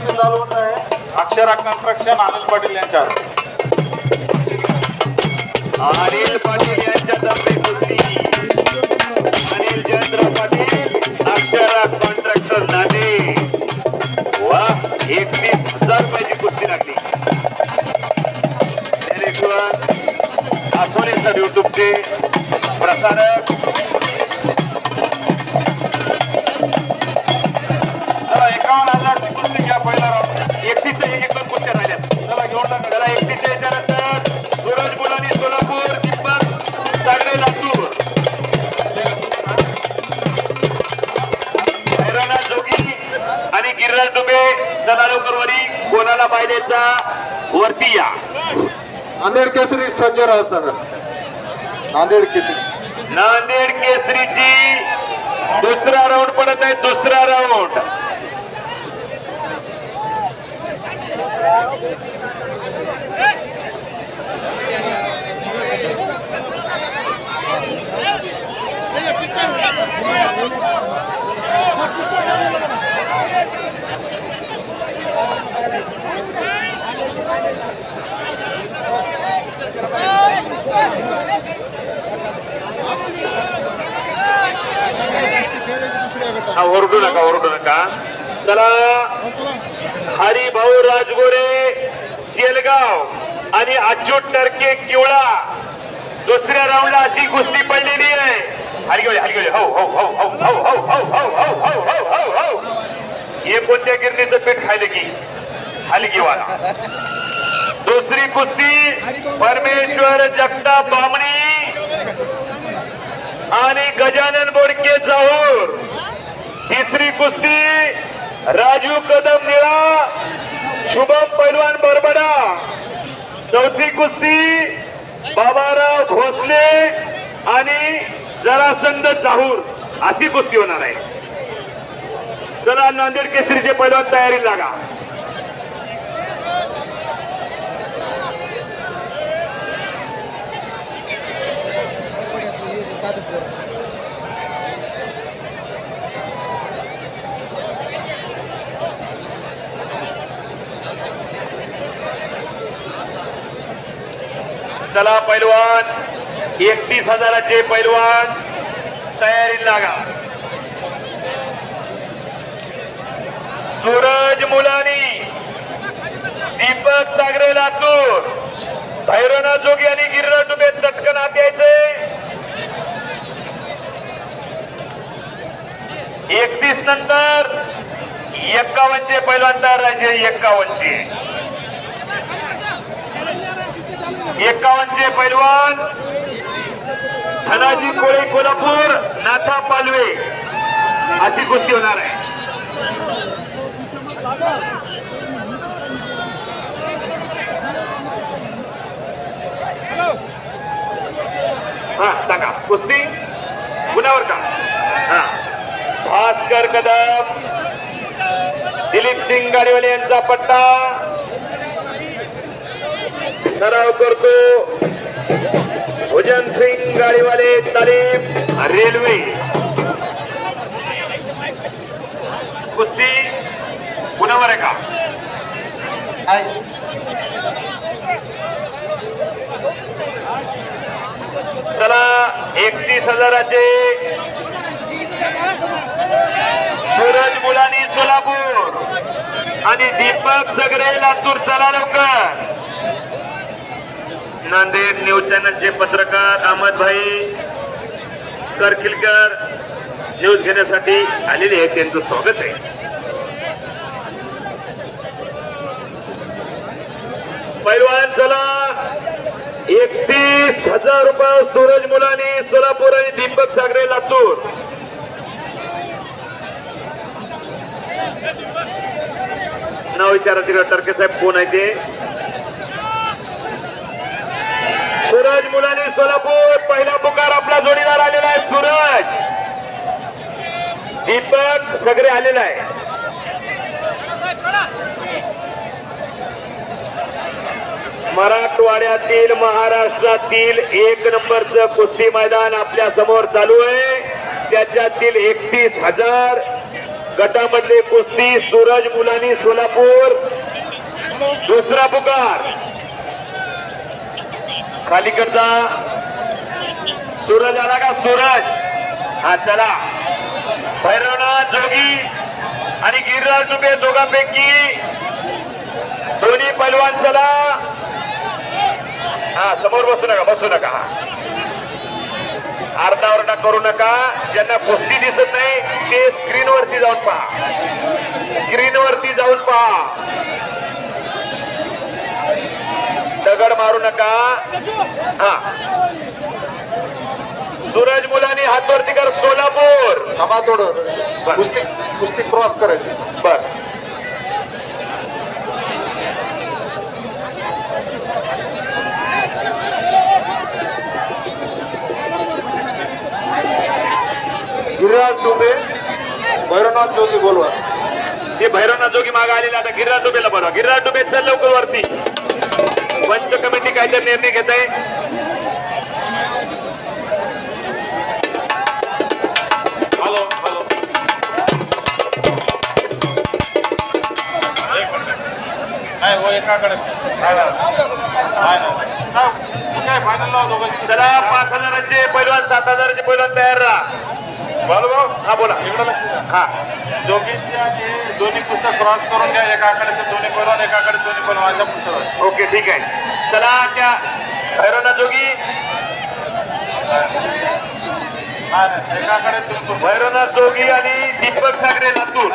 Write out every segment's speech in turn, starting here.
कुस्ती चालू होत आहे. अक्षरा कन्स्ट्रक्शन अनिल पाटील यांच्या हस्ते. अनिल पाटील यांच्या तर्फे कुस्ती. अनिल जयंतराव पाटील अक्षरा कॉन्ट्रॅक्टर नांदेड. वा 31,000 रुपयाची कुस्ती लागली. ज्ञानेश्वर आसोले सर युट्यूबचे प्रसारक. 51,000ची कुस्ती घ्या. पहिला राऊंड 31 कुस्त्या राहिल्या. चला घेऊन टाका. जरा 31 याच्यानंतर सूरज मुलानी सोलापूर, दीपक सागरे लातूर, भैरवनाथ जोगी आणि गिरिराज डुबे. चला लवकर वरी कोणाला पाहिजेचा वरती या. नांदेड केसरी सज्ज राहा सगळं. नांदेड केसरी. नांदेड केसरीची दुसरा राऊंड पडत आहे. दुसरा राऊंड ओरडू नका, ओरडू नका. चला हरिभाऊ राजगोरे शेलगाव आणि अच्युत टर्के किवळा. दुसऱ्या राऊंडला अशी कुस्ती पडलेली आहे. हलगेले हलगेले हो हो हो हो हो हो हो हो हो हो हो हो हो. हे कोणत्या गिरणीचं पीठ खायलं की हलगीवाला. दुसरी कुस्ती परमेश्वर जगताप बामणी आणि गजानन बोडके जाऊर. तिसरी कुस्ती राजू कदम निळा, शुभम पैलवान बरबडा. चौथी कुस्ती बाबाराव भोसले आणि जरासंध चाहूर अशी कुस्ती होणार आहे. चला नांदेड केसरीचे पैलवान तयारी लागा. चला पैलवान 31,000चे पैलवान तयारी लागा. सूरज मुलानी, दीपक सागरे लातूर, भैरवनाथ जोगी आणि गिरिराज डुबे चटकन आत यायचे. 31 नंतर 51चे पैलवान तयार राहायचे. 51चे पैलवान धनाजी कोळे कोल्हापूर, नाथा पालवे अशी कुस्ती होणार आहे. हा सांगा कुस्ती कुणावर का? हा भास्कर कदम, दिलीप सिंग गाडीवाले यांचा पट्टा सराव करतो. भुजन सिंग गाडीवाले तालीम रेल्वे. कुस्ती कुणावर आहे का? चला 31,000चे सूरज मुलानी सोलापूर आणि दीपक सगरे लातूर. चला लवकर. नांदेड न्यूज चॅनलचे पत्रकार अहमद भाई करखिलकर न्यूज घेण्यासाठी आलेले आहेत. त्यांचं स्वागत आहे. पैलवान चला 31,000 रुपये सूरज मुलानी सोलापूर आणि दीपक सागरे लातूर. नाव विचारा तिकडे टर्के साहेब कोण आहे ते. सूरज मुलानी सोलापूर. पहिला पुकार आपला जोडीदार आलेला आहे. सूरज, दीपक सगळे आलेला आहे. मराठवाड्यातील महाराष्ट्रातील 1 नंबरचं कुस्ती मैदान आपल्या समोर चालू आहे. त्याच्यातील 31,000 गटामधले कुस्ती सूरज मुलानी सोलापूर. दुसरा पुकार खालीकडचा सूरज आला का? सूरज. हा चला. भैरवनाथ जोगी आणि गिरिराज दुबे दोघांपैकी दोन्ही पैलवान चला. हा समोर बसू नका, बसू नका. आरडाओरडा करू नका. ज्यांना कुस्ती दिसत नाही ते स्क्रीनवरती जाऊन पहा. स्क्रीनवरती जाऊन पहा. दगड मारू नका. हा सूरज मुलानी हातवरती कर. सोलापूर. थांबा थोडं. कुस्ती क्रॉस करायची. बर. गिरिराज दुबे, भैरवनाथ जोगी बोलवा. हे भैरवनाथ जोगी मागे आलेले. आता गिरिराज दुबेला बोलवा. गिरिराज दुबे चल लवकर वरती. पंच कमिटी काहीतरी निर्णय घेत आहे. Hello hello. नाही हो एकाकडे चला 5,000चे पैलवान 7,000चे पैलवान तयार राहा. भाऊ हा बोला. हा जोगींची आणि दोन्ही पुस्तक क्रॉस करून घ्या. एकाकडेचे दोन्ही पैलवान, एकाकडे दोन्ही पैलवान, अशा पुस्तक. ओके ठीक आहे. चला त्या भैरवनाथ जोगी एकाकडे भैरवनाथ जोगी आणि दीपक सागरे लातूर.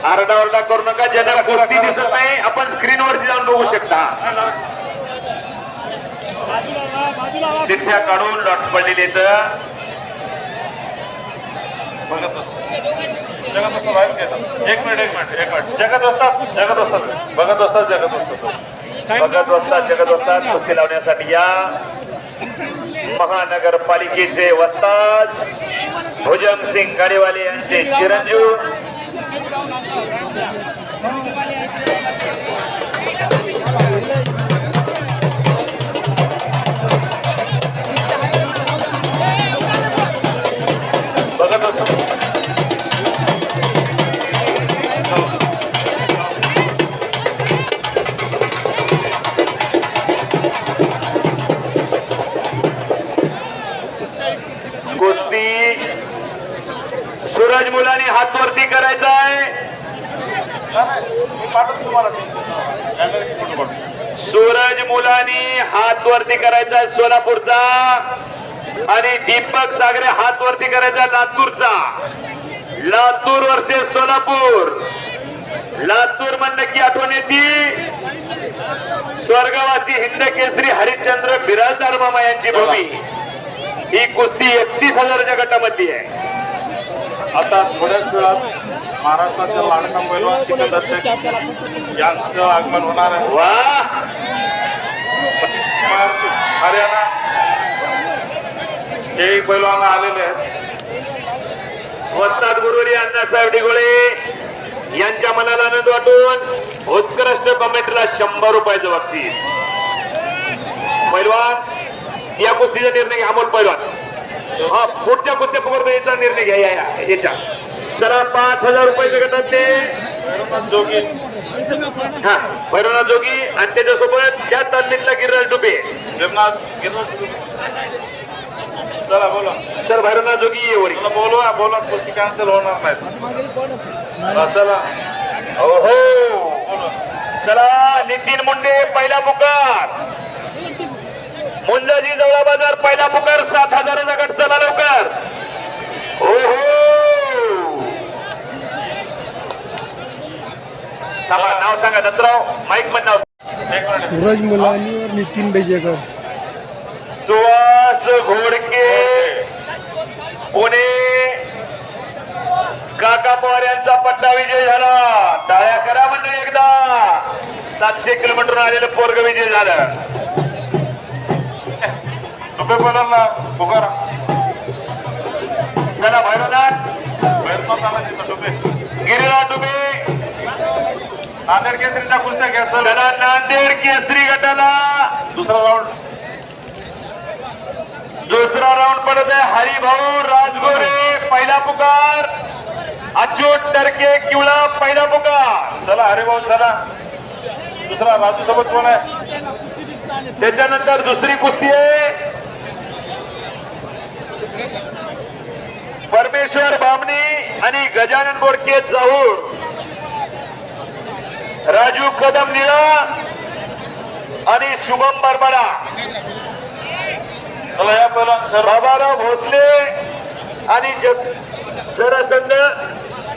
आरडाओरडा करू नका. ज्यांना कुस्ती दिसत नाही आपण स्क्रीनवरती जाऊन बघू शकता. चिठ्ठ्या काढून लॉट्स पडलेले जगत एक मिनिट जगत असतात कुस्ती लावण्यासाठी या महानगरपालिकेचे वस्ताद भुजंग सिंग गाडीवाले यांचे चिरंजीव बघत असतो. कुस्ती सूरज मुलानी हात वरती करायचा आहे. सूरज मुलानी हात वरती करायचा सोलापूरचा आणि दीपक सागरे हात वरती करायचा लातूरचा. लातूर वर्सेस सोलापूर. लातूर म्हणलं की आठवण येते स्वर्गवासी हिंद केसरी हरिश्चंद्र बिराजदार मामा यांची भूमी. ही कुस्ती 31,000च्या गटामध्ये आहे. आता थोड्याच वेळात महाराष्ट्राच्या लाडका पैलवान सिकंदर शेख यांचं आगमन होणार आहे. वा हरियाणा हे पैलवान आलेले आहेत. वस्ताद गुरुवारी अण्णासाहेब डिगोळे यांच्या मनाला आनंद वाटून उत्कृष्ट कमेंटला 100 रुपयाचं बक्षीस. पैलवान या कुस्तीचा निर्णय घ्या. अमोल पैलवान हा पुढच्या कुस्त्या पकडण्याचा निर्णय घ्या. याच्या चला 5,000 रुपयाच्या गटात ते जोगी हा भैरवनाथ जोगी आणि त्याच्यासोबत त्या तालमीतला गिरिराज डुबे. चला बोला सर भैरवनाथ जोगी ये वरी बोला कुस्ती कॅन्सल होणार नाही. चला हो हो चला. नितीन मुंडे पहिला पुकार. मुंजाजी जवळ बाजार पहिला पुकार 7,000चा गट. चला लवकर. हो हो थांबा. नाव सांगा दत्तराव. माईक मध्ये नाव. सूरज मुलानी और नितिन बेजेकर. सुहास घोडके पुणे काका पवार यांचा पट्टा विजय झाला. टाळ्या करा म्हणजे एकदा. 700 किलोमीटर आलेलं पोरग विजय झालं. डुबे बोलायला पुकारा चला भैरवनाथ बैरनाथ आला तिथं डुबे. गिरीराज डुबे. नांदेड केसरीच्या कुस्त्या घ्या सर. चला नांदेड केसरी गटाला दुसरा राऊंड. दुसरा राऊंड पडत आहे. हरिभाऊ राजगोरे पहिला पुकार. अच्युत टरके किवळा पहिला पुकार. चला हरिभाऊ चला. दुसरा राजू सोबत कोण आहे? त्याच्यानंतर दुसरी कुस्ती आहे परमेश्वर बामणी आणि गजानन बोरके जाऊर. राजू कदम निळा आणि शुभम बरबडा. चला या पहिला सर. बाबाराव भोसले आणि जरासंध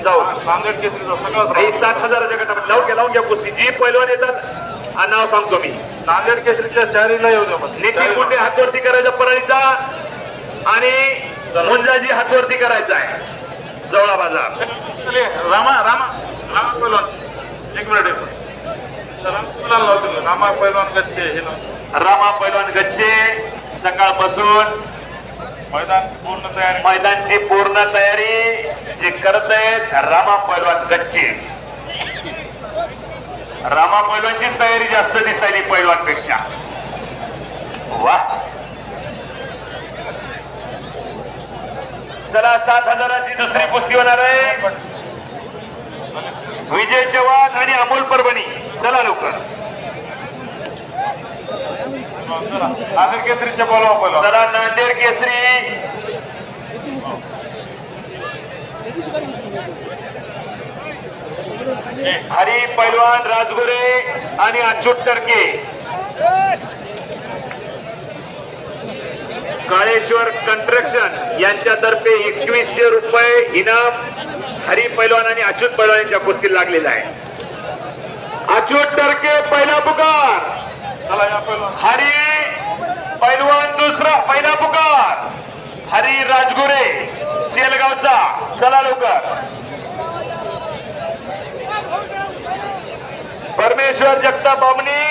जाऊ. नांदेड केसरीचा सगळाच ही राऊंड. 7,000च्या गटामध्ये लावून घ्या कुस्ती. जी पैलवान येतात हा नाव सांगतो मी. नांदेड केसरीच्या चारीला येऊ द्या मग. नितीन मुंडे हातवरती करायचा परळीचा आणि मुंजाजी हातवरती करायचा आहे जवळा बाजार. चले, रामा रामा रामा पहिलवान एक मिनिट रामा पहिलवान गच्चे हे ना. रामा पैलवान गच्चे सकाळपासून मैदान पूर्ण तयारी. मैदानची पूर्ण तयारी जे करत आहेत रामा पैलवान गच्चे. रामा पैलवानची तयारी जास्त दिसायली पैलवानपेक्षा. वा चला 7,000ची दुसरी कुस्ती होणार आहे. विजय चव्हाण आणि अमोल परभणी. चला लवकर. चला नांदेड केसरीच्या बोलावा पहिलवान. चला नांदेड केसरी हरी पैलवान राजगुरे आणि अच्युत टरके. काळेश्वर कंस्ट्रक्शन यांच्यातर्फे 2100 रुपये इनाम हरी पैलवान आणि अच्युत पैलवान यांच्या कुस्तीला लागलेला आहे. अच्युत टरके पहिला पुकार. चला या पहिलवान. हरी पैलवान दुसरा पहिला पुकार. हरी राजगुरे सेलगावचा. चला लवकर. परमेश्वर जगताप बामणी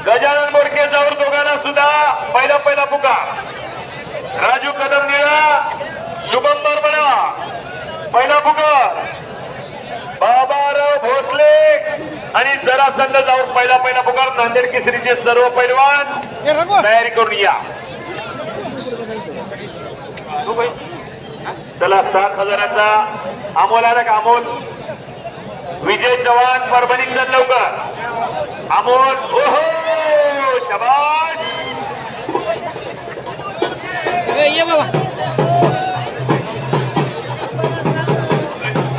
गजानन बोरके जाऊर दोघांना सुद्धा पहिला पुकार. राजू कदम निळा शुभम बरबडा पहिला पुकार. बाबाराव भोसले आणि जरासंध जाऊर पहिला पुकार. नांदेड केसरीचे सर्व पैलवान तयारी करून या. चला 7,000चा अमोल आला का? अमोल विजय चव्हाण परभणीचा लवकर. अमोल ओहो शाबाश.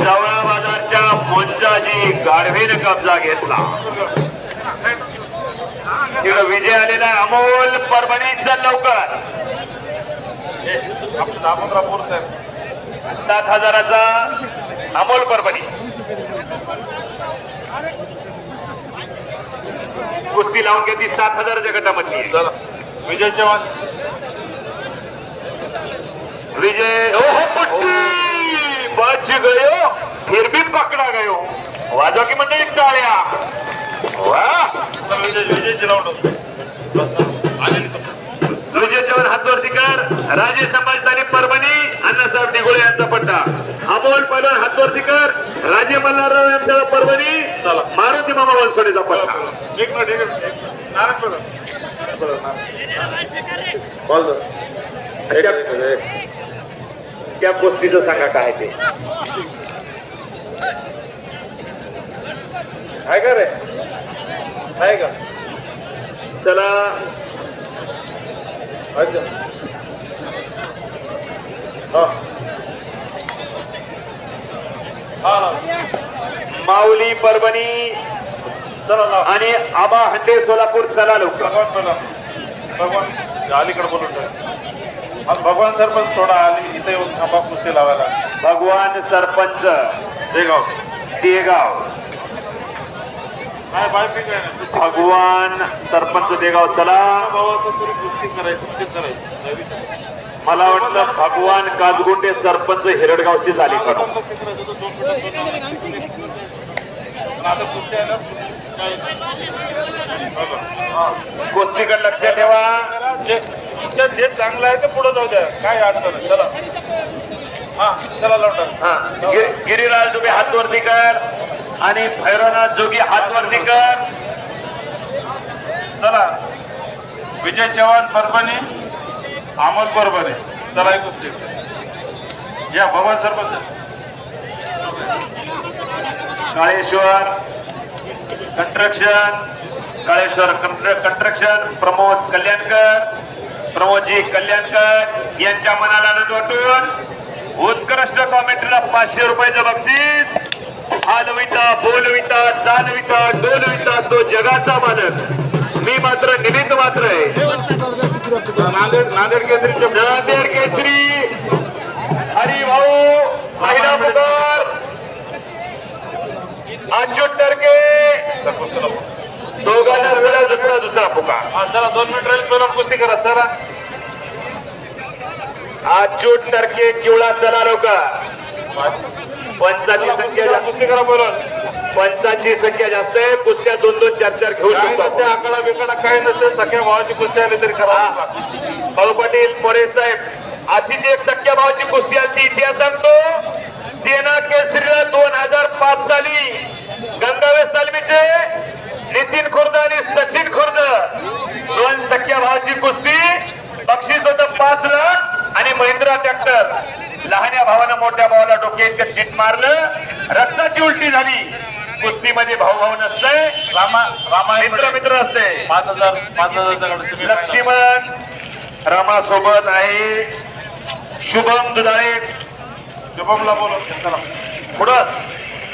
जवळा बाजारच्या मुंजाजी गाढवेने कब्जा घेतला. तिकडे विजय आलेला आहे. अमोल परभणीचा लवकर. आपलं 10-15 पूर्ण आहे. 7,000चा अमोल परभणी. कुस्ती लावून घेतली 7,000च्या गटामध्ये. चला विजय चव्हाण. विजय ओहो पट्टी बच गयो फिर भी पकडा गयो. वाजवा की मंडळी टाळ्या. वा विजयची राऊंड. विजय चव्हाण हातवरती कर. राजे समाजदानी परभणी अण्णासाहेब निगोळे यांचा पट्टा. अमोल पैलवान हातवरती कर. राजे मल्हारराव यांचा परभणी. चला मारुती मामा बनसोडेचा पट्टा. एक मिनिट नारायण त्या कुस्तीचं सांगा काय ते आहे का रे? आहे का? चला माऊली परभणी आणि आबा हंडे सोलापूर. चला लवकर. भगवान अलीकडे बोलून भगवान सरपंच थोडा आली इथे येऊन थांबा कुस्ती लावायला. भगवान सरपंच देगाव देगाव. काय बाय पीक आहे. भगवान सरपंच देगाव. चला भावाचं तरी कुस्ती करायची. मला वाटतं भगवान काजगुंडे सरपंच हिरडगावची झाली करून. आता कुस्ती आहे ना, कुस्तीकडे लक्ष ठेवा. जे चांगलं आहे ते पुढे जाऊ द्या, काय अडचण नाही. चला हा चला लवकर. हा गिरीराज दुबे हात वरती कर आणि भैरवनाथ जोगी हात वरती कर. चला विजय चव्हाण परभणी, अमोल परभणी. चला एक कुस्ती या भगवान सरपंच. काळेश्वर कंस्ट्रक्शन, काळेश्वर कंस्ट्रक्शन, प्रमोद कल्याणकर, प्रमोदजी कल्याणकर यांच्या मनाला न वाटून उत्कृष्ट कॉमेंट्रीला 500 रुपयाचं बक्षीस. हालविता, बोलविता, चालविता, डोलविता तो जगाचा मालक, मी मात्र निमित्त मात्र आहे. नांदेड केसरीचे नांदेड केसरी हरिभाऊ पहिला पुकार, अच्युत टरके दोघांना वेळा दुसरा पुकार. हा चला 2 मिनिट राहील, पहिला कुस्ती करा. चला अच्युत टरके किवळा, चला लवकर. पंचांची संख्या कुस्ती करा बोला. पंचांची संख्या जास्त आहे. कुस्त्या 2-2, 4-4 घेऊ काही नसते, शकतो. आकडा बिकडा काही नसते. सख्या भावाची कुस्ती आली तरी करा. भाऊ पाटील मोरे साहेब अशीच एक सख्या भावाची कुस्ती आली. इतिहास सांगतो, सेना केसरीला 2005 साली गंगावेस तालमीचे नितीन खुर्द आणि सचिन खुर्द 2 सख्या भावाची कुस्ती. बक्षीस होतं 5 लाख आणि महिंद्रा ट्रॅक्टर. लहान्या भावानं मोठ्या भावाला डोके इतकं चिट मारलं, रक्ताची उलटी झाली. कुस्तीमध्ये भाऊ नसतंय, मित्र असते. 5,000 लक्ष्मण रामासोबत आहे शुभम दुधाळे. शुभमला बोलव. चला पुढं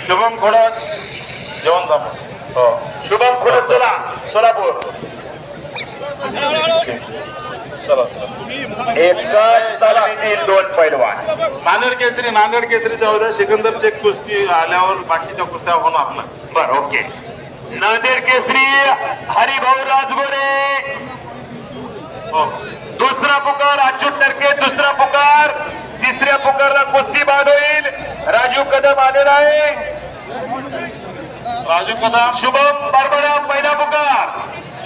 शुभम खोडस जेवण दाबा. हो शुभम पुढं चला सोलापूर. चला एकच तालमीतील 2 पैलवान. नांदेड केसरी जाऊ द्या. सिकंदर शेख कुस्ती आल्यावर बाकीच्या कुस्त्या होणार ना. बर ओके. नांदेड केसरी हरिभाऊ राजगोरे हो दुसरा पुकार, अच्युत टरके दुसरा पुकार. तिसऱ्या पुकारला कुस्ती बाद होईल. राजू कदम आलेला आहे. राजू कदम शुभम बारबडा पहिला पुकार.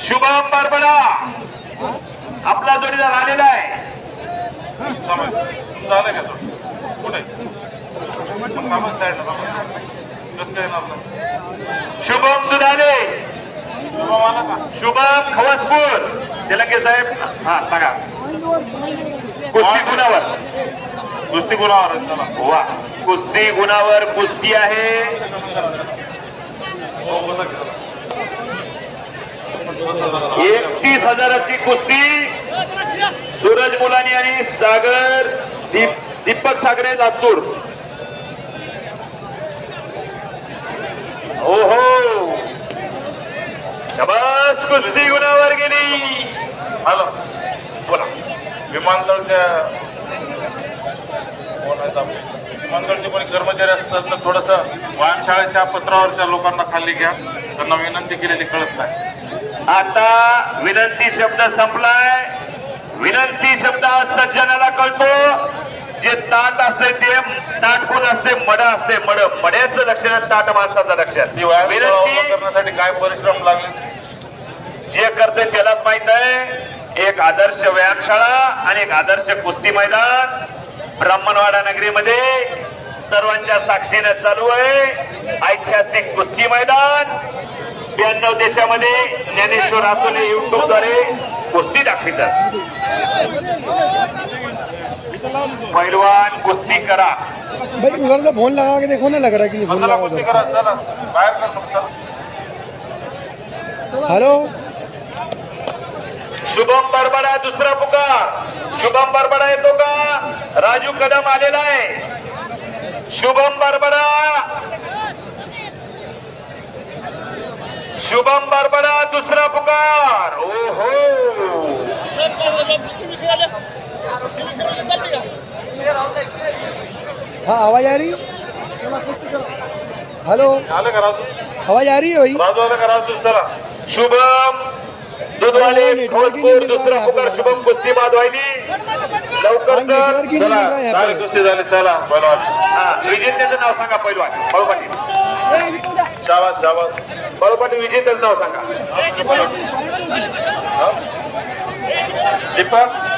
शुभम बारबडा आपला जोडीदार आलेला आहे. झालं का तो कुठे साईडला कसं काय येणार नाही. शुभम दुधाले, शुभम आला का. शुभम खवसपूर. तेलंगे साहेब हा सांगा. कुस्ती गुणावर, कुस्ती गुणावर आहे. चला वा कुस्ती गुणावर कुस्ती आहे. हो बोला की. 31,000ची कुस्ती. सूरज मुलानी आणि सागर दीपक सागरे लातूर. ओहो शबास, कुस्ती गुणावर गेली. हॅलो बोला. विमानतळच्या विमानतळचे कोणी कर्मचारी असतात तर थोडस व्यायामशाळेच्या पत्रावरच्या लोकांना खाली घ्या. त्यांना विनंती केलेली कळत नाही. आता विनंती शब्द संपलाय. विनंती शब्द सज्जनाला कळतो. जे ताट असते ते ताट कोण असते, मड असते. मड्याचं लक्षण ताट माणसाचं लक्षण. ती व्यायामशाळा उभं विनंती करण्यासाठी काय परिश्रम लागले जे करते त्यालाच माहित आहे. एक आदर्श व्यायामशाळा आणि एक आदर्श कुस्ती मैदान ब्राह्मणवाडा नगरीमध्ये सर्वांच्या साक्षीने चालू आहे. ऐतिहासिक कुस्ती मैदान 92 देशामध्ये ज्ञानेश्वर आसोले युट्यूब द्वारे कुस्ती दाखवितात. पैलवान कुस्ती करा. भाई उधर से फोन लगा के देखो ना, लग रहा है कि नहीं फोन चला लगा कुस्ती उधर करा. चला बाहेर कर मग. चला से. हेलो शुभम बरबडा दुसरा पुकार. शुभम बरबडा येतो का? राजू कदम आलेला आहे. शुभम बरबडा, शुभम बरबडा दुसरा पुकार. ओहो हाँ आवाज आ रही. हेलो आलं का राजू. आवाज आ रही है भाई. राजू आलं का राजू. चला शुभम दुधवाले खोसपूर दुसरा पुकार. शुभम कुस्ती बाद व्हायली. लवकर हाँ, नेटवर्क ही नहीं चला मिल रहा है यहाँ चालेल पे। कुस्ती झाली चला पहिलवान विजेत्याचं नाव सांगा पहिलवान बाळू पाटील शाबास शाबास बाळू पाटील विजेत्याचं नाव सांगा दीपक